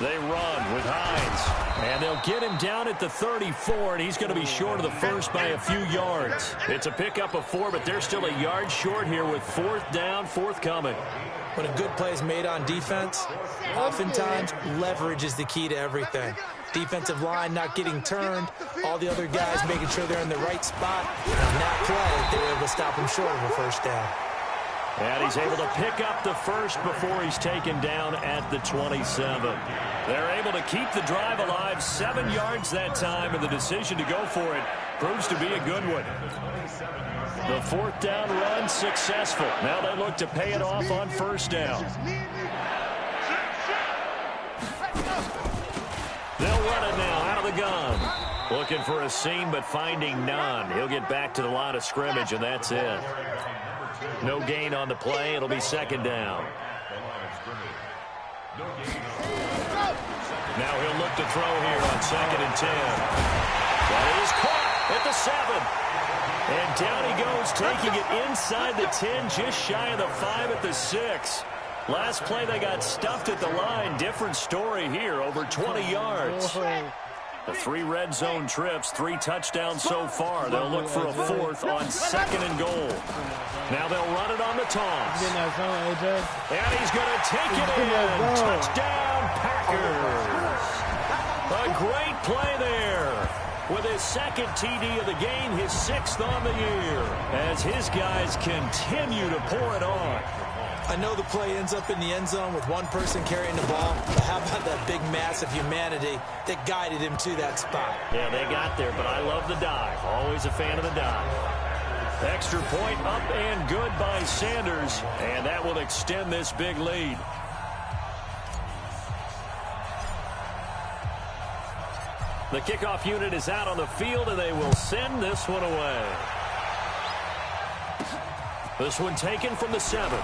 Speaker 4: They run with Hines, and they'll get him down at the 34, and he's going to be short of the first by a few yards. It's a pickup of 4, but they're still a yard short here with 4th down, forthcoming.
Speaker 5: When a good play is made on defense, oftentimes leverage is the key to everything. Defensive line not getting turned, all the other guys making sure they're in the right spot. And that play, they were able to stop him short of a first down.
Speaker 4: And he's able to pick up the first before he's taken down at the 27. They're able to keep the drive alive, 7 yards that time, and the decision to go for it proves to be a good one. The 4th down run successful. Now they look to pay it off on first down. They'll run it now out of the gun. Looking for a seam, but finding none. He'll get back to the line of scrimmage, and that's it. No gain on the play. It'll be 2nd down. Now he'll look to throw here on 2nd and 10. That is caught at the 7. And down he goes, taking it inside the 10, just shy of the 5 at the 6. Last play, they got stuffed at the line. Different story here, over 20 yards. The 3 red zone trips, 3 touchdowns so far. They'll look for a 4th on 2nd and goal. Now they'll run it on the toss. And he's going to take it in. Touchdown, Packers. A great play there. With his 2nd TD of the game, his 6th on the year. As his guys continue to pour it on.
Speaker 5: I know the play ends up in the end zone with one person carrying the ball, but how about that big mass of humanity that guided him to that spot?
Speaker 4: Yeah, they got there, but I love the dive. Always a fan of the dive. Extra point up and good by Sanders, and that will extend this big lead. The kickoff unit is out on the field, and they will send this one away. This one taken from the 7.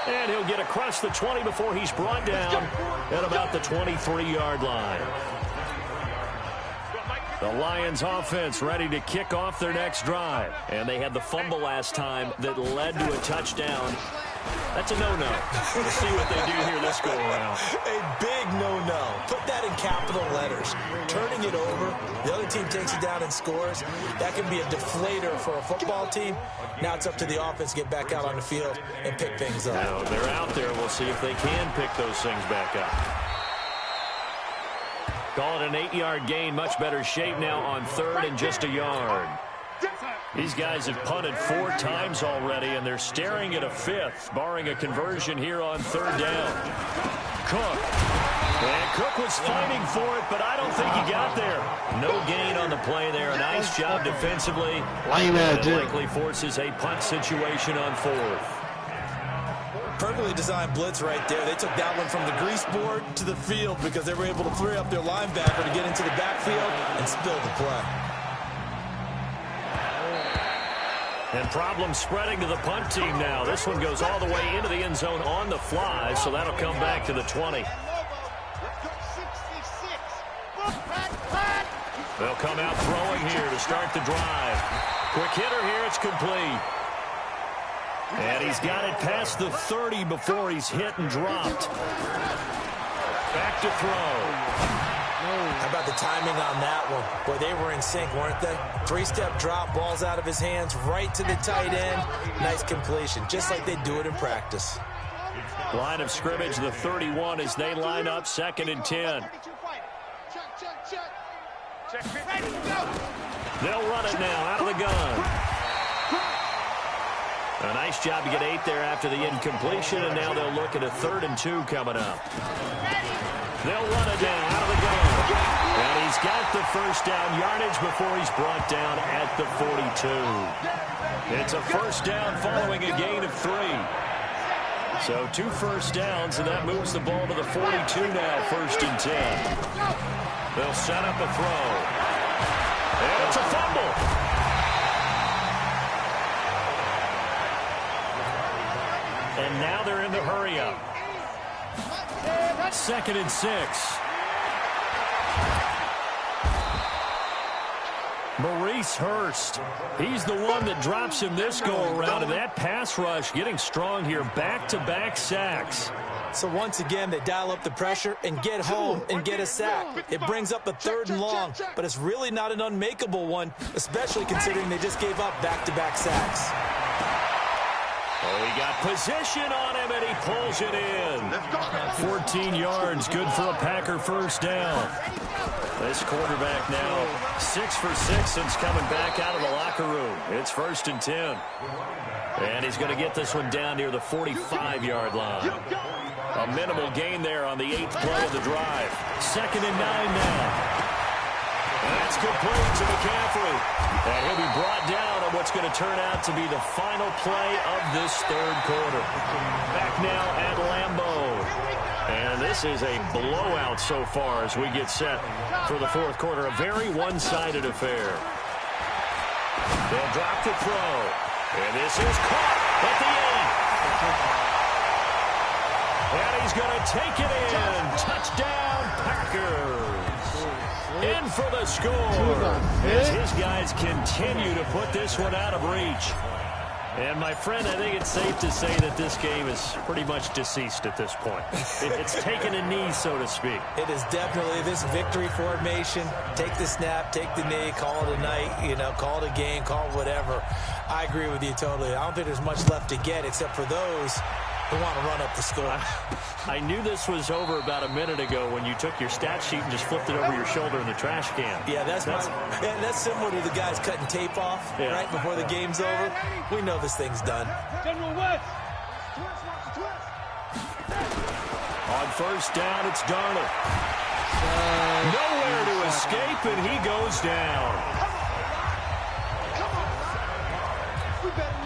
Speaker 4: And he'll get across the 20 before he's brought down at about the 23-yard line. The Lions offense ready to kick off their next drive. And they had the fumble last time that led to a touchdown. That's a no-no. We'll see what they do here this go-around.
Speaker 5: A big no-no. Put that in capital letters. Turning it over, the other team takes it down and scores. That can be a deflator for a football team. Now it's up to the offense to get back out on the field and pick things up.
Speaker 4: Now they're out there. We'll see if they can pick those things back up. Call it an 8-yard gain. Much better shape now on 3rd and just a yard. These guys have punted 4 times already, and they're staring at a 5th, barring a conversion here on 3rd down. Cook. And Cook was fighting for it, but I don't think he got there. No gain on the play there. A nice job defensively. And it likely forces a punt situation on 4th.
Speaker 5: Perfectly designed blitz right there. They took that one from the grease board to the field because they were able to free up their linebacker to get into the backfield and spill the play.
Speaker 4: And problems spreading to the punt team now. This one goes all the way into the end zone on the fly, so that'll come back to the 20. They'll come out throwing here to start the drive. Quick hitter here, it's complete. And he's got it past the 30 before he's hit and dropped. Back to throw.
Speaker 5: How about the timing on that one? Boy, they were in sync, weren't they? 3-step drop, balls out of his hands, right to the tight end. Nice completion, just like they do it in practice.
Speaker 4: Line of scrimmage, the 31 as they line up 2nd and 10. They'll run it now out of the gun. A nice job to get 8 there after the incompletion, and now they'll look at a 3rd and 2 coming up. They'll run it down out of the gun. And he's got the first down yardage before he's brought down at the 42. It's a first down following a gain of 3. So 2 first downs, and that moves the ball to the 42 now, 1st and 10. They'll set up a throw. And it's a fumble. And now they're in the hurry-up. 2nd and 6. Maurice Hurst. He's the one that drops him this go-around, and that pass rush getting strong here. Back-to-back sacks.
Speaker 5: So once again, they dial up the pressure and get home and get a sack. It brings up a 3rd and long, but it's really not an unmakeable one, especially considering they just gave up back-to-back sacks.
Speaker 4: Oh, he got position on him, and he pulls it in. 14 yards, good for a Packer first down. This quarterback now 6 for 6 since coming back out of the locker room. It's 1st and 10. And he's going to get this one down near the 45-yard line. A minimal gain there on the 8th play of the drive. 2nd and 9 now. And that's complete to McCaffrey. And he'll be brought down on what's going to turn out to be the final play of this 3rd quarter. Back now at Lambeau. And this is a blowout so far as we get set for the 4th quarter. A very one-sided affair. They'll drop the throw. And this is caught at the end. And he's going to take it in. Touchdown, Packers. In for the score as his guys continue to put this one out of reach. And, my friend, I think it's safe to say that this game is pretty much deceased at this point. It's taken a knee, so to speak.
Speaker 5: It is definitely this victory formation. Take the snap, take the knee, call it a night, call it a game, call it whatever. I agree with you totally. I don't think there's much left to get except for those who want to run up the score.
Speaker 4: I knew this was over about a minute ago when you took your stat sheet and just flipped it over your shoulder in the trash can.
Speaker 5: Yeah, that's similar to the guys cutting tape off right before the game's over. We know this thing's done.
Speaker 4: On first down, it's Darnold. Nowhere to escape, and he goes down.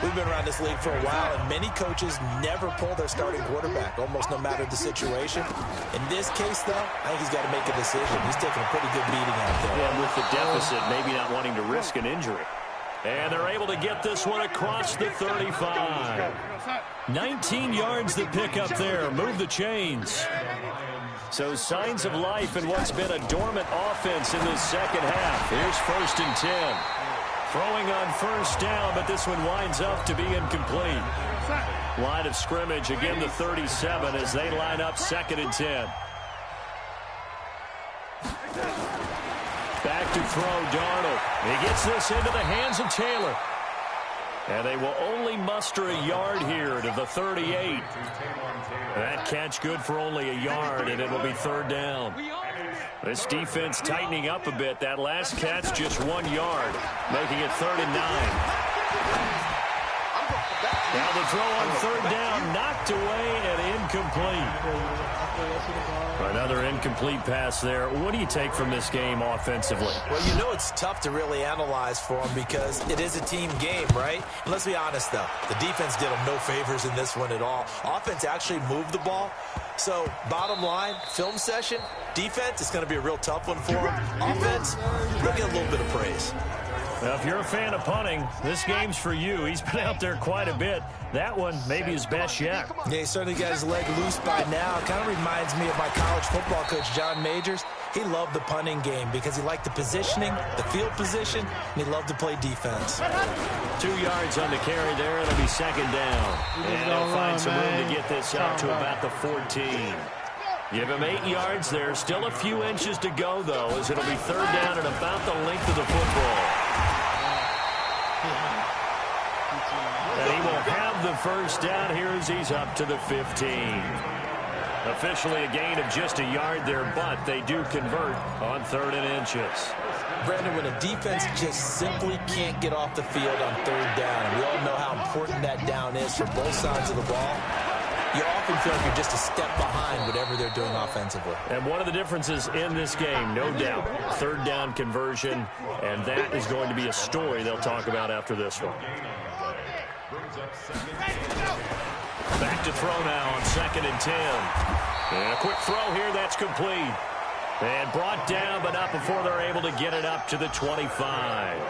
Speaker 5: We've been around this league for a while, and many coaches never pull their starting quarterback, almost no matter the situation. In this case, though, I think he's got to make a decision. He's taking a pretty good beating out there.
Speaker 4: Yeah, with the deficit, maybe not wanting to risk an injury. And they're able to get this one across the 35. 19 yards the pick up there. Move the chains. So signs of life in what's been a dormant offense in this second half. Here's 1st and 10. Throwing on first down, but this one winds up to be incomplete. Line of scrimmage, again the 37 as they line up 2nd and 10. Back to throw, Darnold. He gets this into the hands of Taylor. And they will only muster a yard here to the 38. That catch good for only a yard, and it will be 3rd down. This defense tightening up a bit. That last catch just 1 yard, making it 3rd and 9. Now the throw on 3rd down, knocked away and incomplete. Another incomplete pass there. What do you take from this game offensively?
Speaker 5: Well, you know it's tough to really analyze for them because it is a team game, right? And let's be honest, though. The defense did them no favors in this one at all. Offense actually moved the ball. So, bottom line, film session, defense, it's going to be a real tough one for them. Offense, they'll get a little bit of praise.
Speaker 4: Now, if you're a fan of punting, this game's for you. He's been out there quite a bit. That one, maybe his best yet.
Speaker 5: Yeah, he certainly got his leg loose by now. Kind of reminds me of my college football coach, John Majors. He loved the punting game because he liked the positioning, the field position, and he loved to play defense.
Speaker 4: 2 yards on the carry there. It'll be 2nd down. And they'll find some room to get this out to about the 14. Give him 8 yards there. Still a few inches to go, though, as it'll be 3rd down and about the length of the football. And he will have the 1st down here as he's up to the 15. Officially a gain of just a yard there, but they do convert on 3rd and inches.
Speaker 5: Brandon, when a defense just simply can't get off the field on 3rd down, and we all know how important that down is for both sides of the ball, you often feel like you're just a step behind whatever they're doing offensively.
Speaker 4: And one of the differences in this game, no doubt, 3rd down conversion, and that is going to be a story they'll talk about after this one. Back to throw now on 2nd and 10. And a quick throw here, that's complete. And brought down, but not before they're able to get it up to the 25.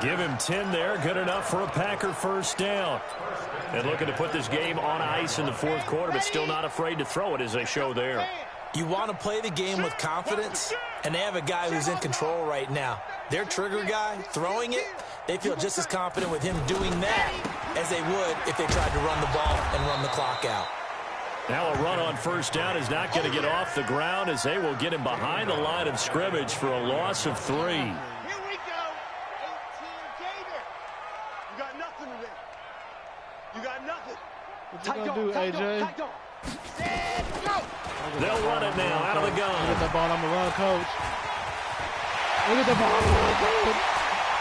Speaker 4: Give him 10 there, good enough for a Packer 1st down. And looking to put this game on ice in the 4th quarter, but still not afraid to throw it as they show there.
Speaker 5: You want to play the game with confidence, and they have a guy who's in control right now. Their trigger guy, throwing it, they feel just as confident with him doing that as they would if they tried to run the ball and run the clock out.
Speaker 4: Now a run on 1st down is not going to get off the ground as they will get him behind the line of scrimmage for a loss of 3.
Speaker 6: Here we go. 18 Gator. You got nothing today. You got nothing.
Speaker 7: What you gonna do, AJ?
Speaker 4: They'll run it now out of the gun.
Speaker 7: Look at the ball. I'm going to run, coach. Look at the ball.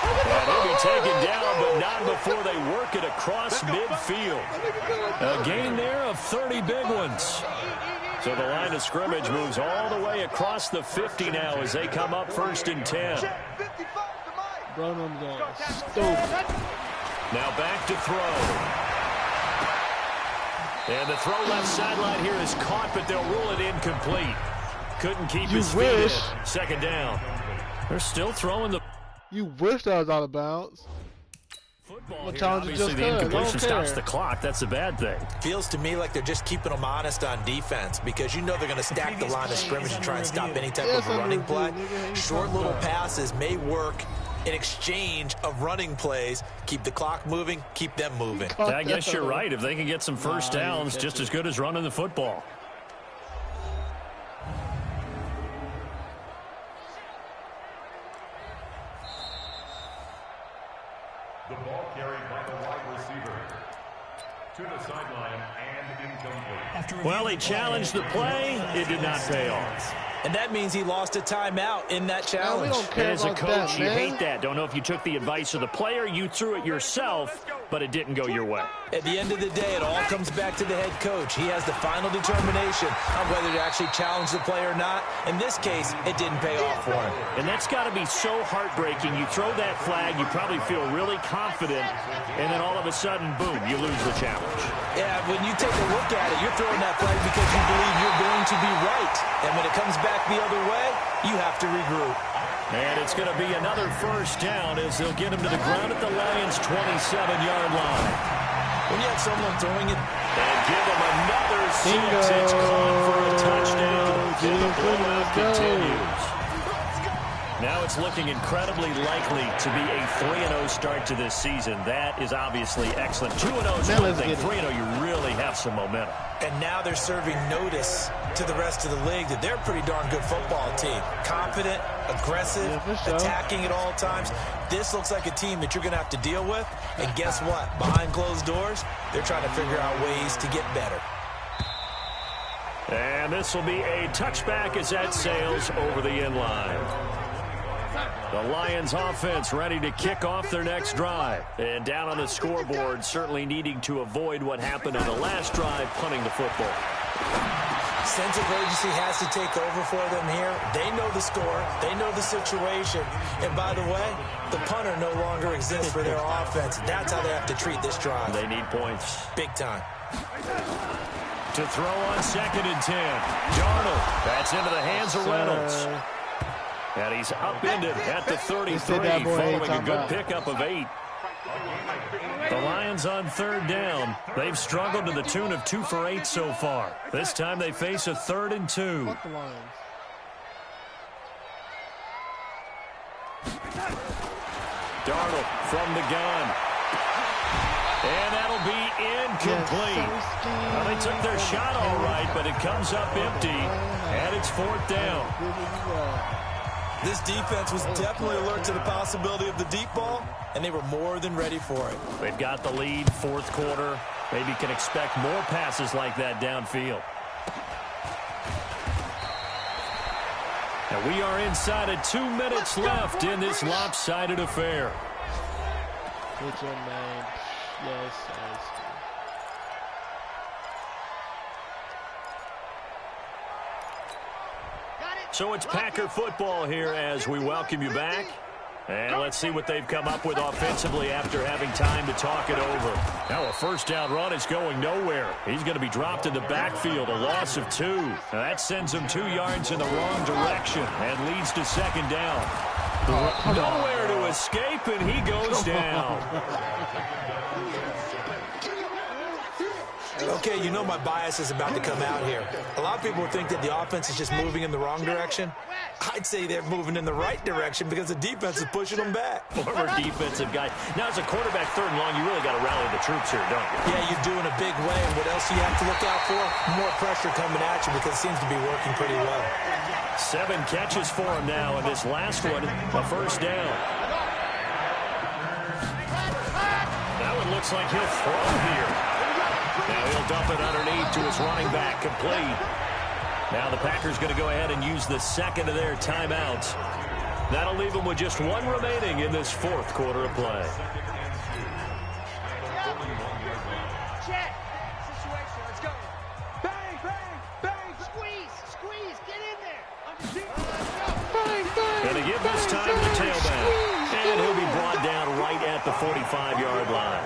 Speaker 4: And he'll be taken down, but not before they work it across midfield. A gain there of 30 big ones. So the line of scrimmage moves all the way across the 50 now as they come up 1st and 10.
Speaker 7: Bro, I'm going stupid.
Speaker 4: Now back to throw. And the throw left sideline here is caught, but they'll rule it incomplete. Couldn't keep his feet in. 2nd down. They're still throwing the...
Speaker 7: You wish that was out of bounds.
Speaker 4: Football here, obviously the incompletion stops the clock. That's a bad thing.
Speaker 5: Feels to me like they're just keeping them honest on defense because you know they're going to stack the line of scrimmage and try and stop any type of running play. Short little passes may work in exchange of running plays. Keep the clock moving, keep them moving.
Speaker 4: I guess you're right. If they can get some 1st downs, just as good as running the football.
Speaker 8: The ball carried by the wide receiver to the sideline and incomplete.
Speaker 4: Well, he challenged the play. It did not pay off.
Speaker 5: And that means he lost a timeout in that challenge.
Speaker 7: We don't care
Speaker 4: As a
Speaker 7: about
Speaker 4: coach,
Speaker 7: that,
Speaker 4: you
Speaker 7: man.
Speaker 4: hate that. Don't know if you took the advice of the player, you threw it yourself. but it didn't go your way.
Speaker 5: At the end of the day, it all comes back to the head coach. He has the final determination on whether to actually challenge the play or not. In this case, it didn't pay off for him.
Speaker 4: And that's got to be so heartbreaking. You throw that flag, you probably feel really confident, and then all of a sudden, boom, you lose the challenge.
Speaker 5: Yeah, when you take a look at it, you're throwing that flag because you believe you're going to be right. And when it comes back the other way, you have to regroup.
Speaker 4: And it's going to be another first down as they'll get him to the ground at the Lions' 27-yard line.
Speaker 5: When you have someone throwing it,
Speaker 4: and give him another 6. It's caught for a touchdown. And the blowout continues. Now it's looking incredibly likely to be a 3-0 start to this season. That is obviously excellent. 2-0 is one thing. 3-0, you really have some momentum.
Speaker 5: And now they're serving notice to the rest of the league that they're a pretty darn good football team. Confident, aggressive, attacking at all times. This looks like a team that you're going to have to deal with. And guess what? Behind closed doors, they're trying to figure out ways to get better.
Speaker 4: And this will be a touchback as that sails over the end line. The Lions offense ready to kick off their next drive. And down on the scoreboard, certainly needing to avoid what happened on the last drive, punting the football.
Speaker 5: Sense of urgency has to take over for them here. They know the score. They know the situation. And by the way, the punter no longer exists for their offense. That's how they have to treat this drive.
Speaker 4: They need points.
Speaker 5: Big time.
Speaker 4: To throw on 2nd and 10. Darnold. That's into the hands of Reynolds. And he's upended at the 33 following a good pickup of 8. The Lions on 3rd down. They've struggled to the tune of 2 for 8 so far. This time they face a 3rd and 2. Darnold from the gun. And that'll be incomplete. Well, they took their shot all right, but it comes up empty. And it's 4th down.
Speaker 5: This defense was definitely alert to the possibility of the deep ball, and they were more than ready for it.
Speaker 4: They've got the lead, 4th quarter. Maybe can expect more passes like that downfield. And we are inside of 2 minutes left in this lopsided affair.
Speaker 7: Good job, man. Yes.
Speaker 4: So it's Packer football here as we welcome you back. And let's see what they've come up with offensively after having time to talk it over. Now a first down run is going nowhere. He's going to be dropped in the backfield, a loss of 2. Now that sends him 2 yards in the wrong direction and leads to 2nd down. Nowhere to escape, and he goes down.
Speaker 5: Okay, you know my bias is about to come out here. A lot of people think that the offense is just moving in the wrong direction. I'd say they're moving in the right direction because the defense is pushing them back.
Speaker 4: Former defensive guy. Now, as a quarterback 3rd and long, you really got to rally the troops here, don't you?
Speaker 5: Yeah, you're doing a big way. And what else do you have to look out for? More pressure coming at you because it seems to be working pretty well.
Speaker 4: 7 catches for him now, and this last one, a first down. That one looks like he'll throw here. Now he'll dump it underneath to his running back, complete. Now the Packers going to go ahead and use the 2nd of their timeouts. That'll leave them with just 1 remaining in this 4th quarter of play.
Speaker 9: Check. Situation. Let's go. Bang, bang, bang. Squeeze. Get in there.
Speaker 7: Bang, bang.
Speaker 4: Going to give this time to tailback. And he'll be brought down right at the 45-yard line.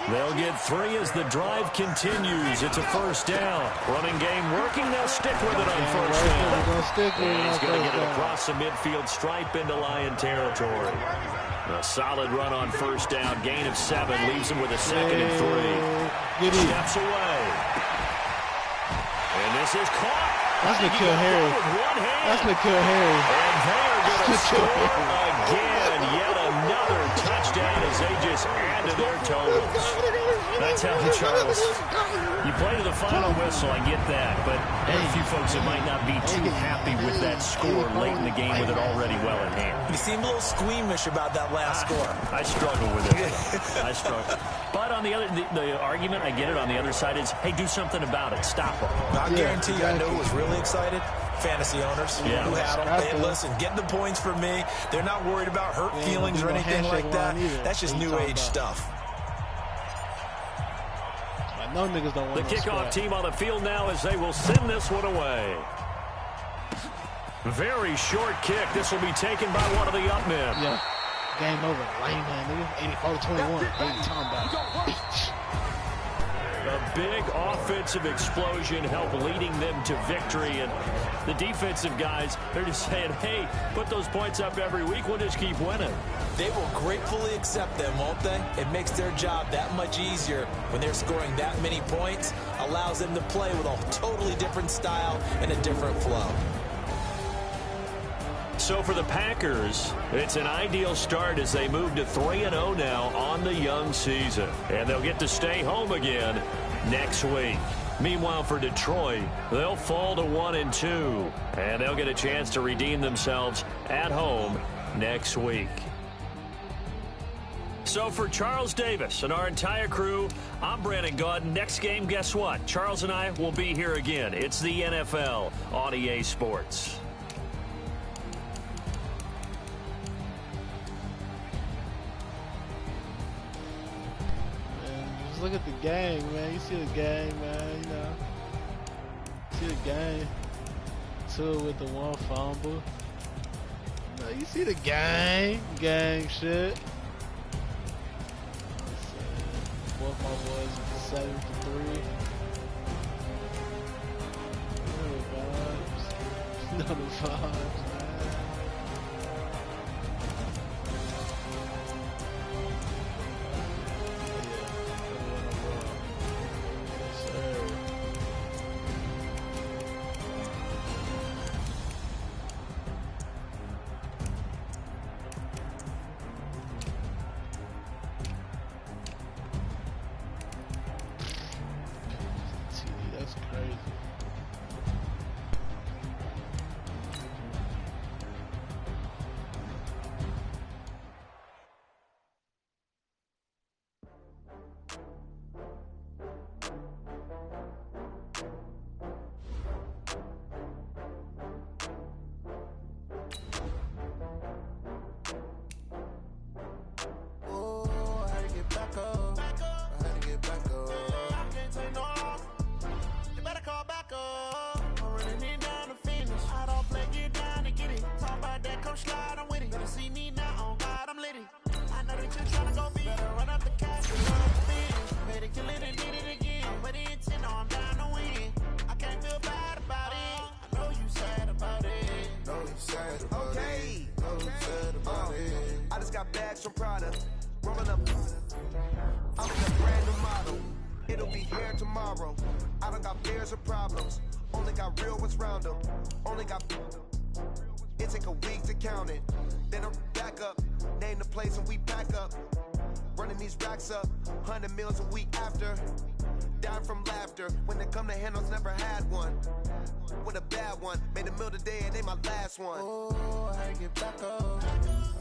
Speaker 4: They'll get 3 as the drive continues. It's a first down. Running game working. They'll stick with it on first down. And he's going to get it across the midfield stripe into Lion territory. A solid run on first down. Gain of 7 leaves him with a 2nd and 3. Steps away. And this is caught.
Speaker 7: That's N'Keal Harry. That's N'Keal Harry.
Speaker 4: And they are going to score again. Yet another touchdown as they just add to their totals. That's how Charles. You play to the final whistle, I get that. But there are a few folks that might not be too happy with that score late in the game with it already well in hand.
Speaker 5: You seem a little squeamish about that last score.
Speaker 4: I struggle with it. I struggle. But on the other, the argument, I get it, on the other side is, hey, do something about it. Stop them.
Speaker 5: I guarantee you, I know who was really excited. Fantasy owners who had them. Hey, listen, get the points for me. They're not worried about hurt feelings or anything like that. That's just new age stuff.
Speaker 7: No niggas don't want
Speaker 4: the kickoff team on the field now as they will send this one away. Very short kick. This will be taken by one of the up men.
Speaker 7: Yeah. Game over. Lame man, nigga. 84-21. What are you talking about?
Speaker 4: A big offensive explosion helped leading them to victory. And the defensive guys, they're just saying, hey, put those points up every week. We'll just keep winning.
Speaker 5: They will gratefully accept them, won't they? It makes their job that much easier when they're scoring that many points. Allows them to play with a totally different style and a different flow.
Speaker 4: So for the Packers, it's an ideal start as they move to 3-0 now on the young season. And they'll get to stay home again next week. Meanwhile, for Detroit, they'll fall to 1-2. And they'll get a chance to redeem themselves at home next week. So for Charles Davis and our entire crew, I'm Brandon Gaudin. Next game, guess what? Charles and I will be here again. It's the NFL on EA Sports.
Speaker 7: Look at the game, man. You see the game, man. You know, see the game. 2 with the 1 fumble. No, you see the gang shit. Both my boys with the 7-3. No vibes, man.
Speaker 10: I just got bags from Prada. Rolling up. I'm in a brand new model. It'll be here tomorrow. I don't got fears or problems. Only got real ones round them. Only got. It take a week to count it. Then I'm back up. Name the place and we pack up. Running these racks up. 100 meals a week after. Down from laughter. When they come to handles, never had one. With a bad one. Made a meal today and they my last one. Oh, I had to get back up. I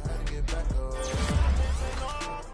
Speaker 10: had to get back up.